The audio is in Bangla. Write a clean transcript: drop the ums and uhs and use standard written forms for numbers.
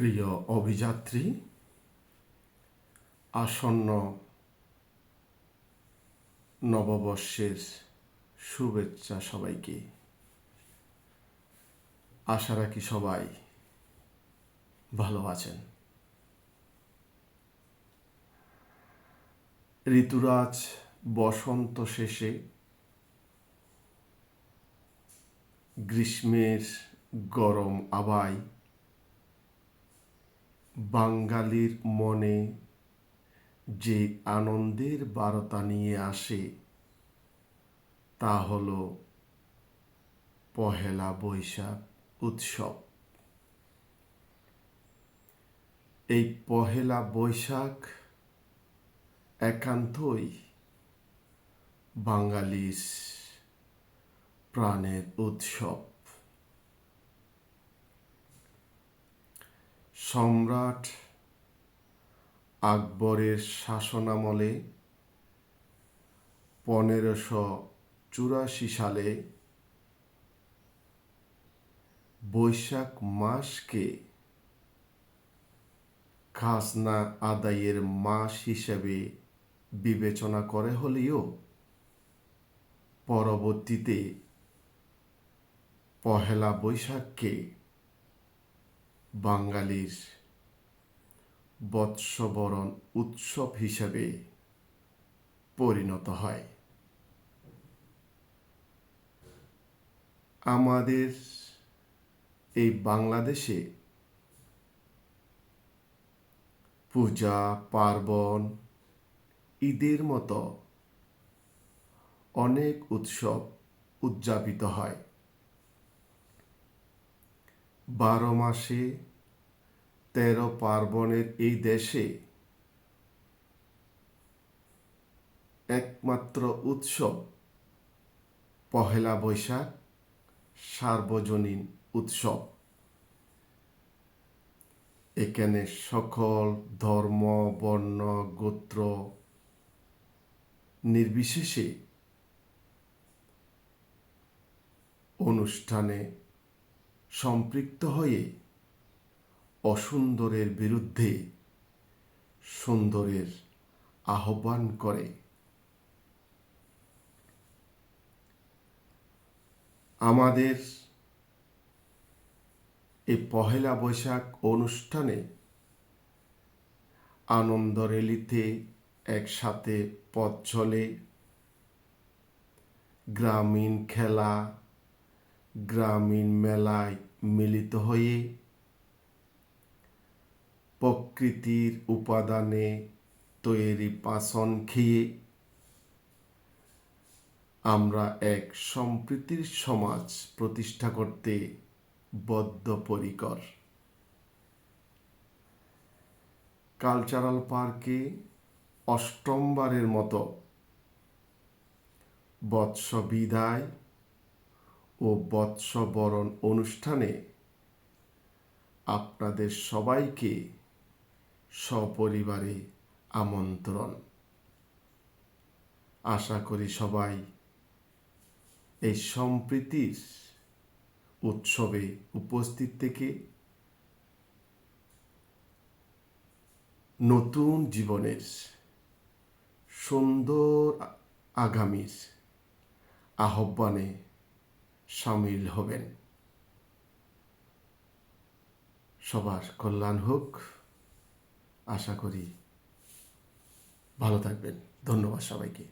প্রিয় অভিযাত্রী, আসন্ন নববর্ষের শুভেচ্ছা সবাইকে। আশা রাখি সবাই ভালো আছেন। ঋতুরাজ বসন্ত শেষে গ্রীষ্মের গরম আবায় বাঙালির মনে যে আনন্দের বার্তা নিয়ে আসে তা হল পহেলা বৈশাখ উৎসব। এই পহেলা বৈশাখ একান্তই বাঙালির প্রাণের উৎসব। সম্রাট আকবরের শাসনামলে 1584 সালে বৈশাখ মাসকে খাজনা আদায়ের মাস হিসেবে বিবেচনা করে হলেও পরবর্তীতে পহেলা বৈশাখকে বাঙালির বৎসবরণ উৎসব হিসেবে পরিণত হয়। আমাদের এই বাংলাদেশে পূজা পার্বণ ঈদের মতো অনেক উৎসব উদযাপিত হয়। 12 মাসে 13 পার্বণের এই দেশে একমাত্র উৎসব পহেলা বৈশাখ সার্বজনীন উৎসব। এখানে সকল ধর্ম বর্ণ গোত্র নির্বিশেষে অনুষ্ঠানে সম্পৃক্ত হয়ে অসুন্দরের বিরুদ্ধে সুন্দরের আহ্বান করে। আমাদের এই পহেলা বৈশাখ অনুষ্ঠানে আনন্দ রেলিতে একসাথে পথ চলে, গ্রামীণ খেলা, গ্রামীণ মেলায় মিলিত হয়ে প্রকৃতির উপাদানে তৈরি পাচন খেয়ে আমরা এক সম্প্রীতির সমাজ প্রতিষ্ঠা করতে বদ্ধপরিকর। কালচারাল পার্কে অষ্টমবারের মতো বৎস বিদায় ও বৎসবরণ অনুষ্ঠানে আপনাদের সবাইকে সপরিবারে আমন্ত্রণ। আশা করি সবাই এই সম্প্রীতির উৎসবে উপস্থিত থেকে নতুন জীবনের সুন্দর আগামীর আহ্বানে সামিল হবেন। সবার কল্যাণ হোক। আশা করি ভালো থাকবেন। ধন্যবাদ সবাইকে।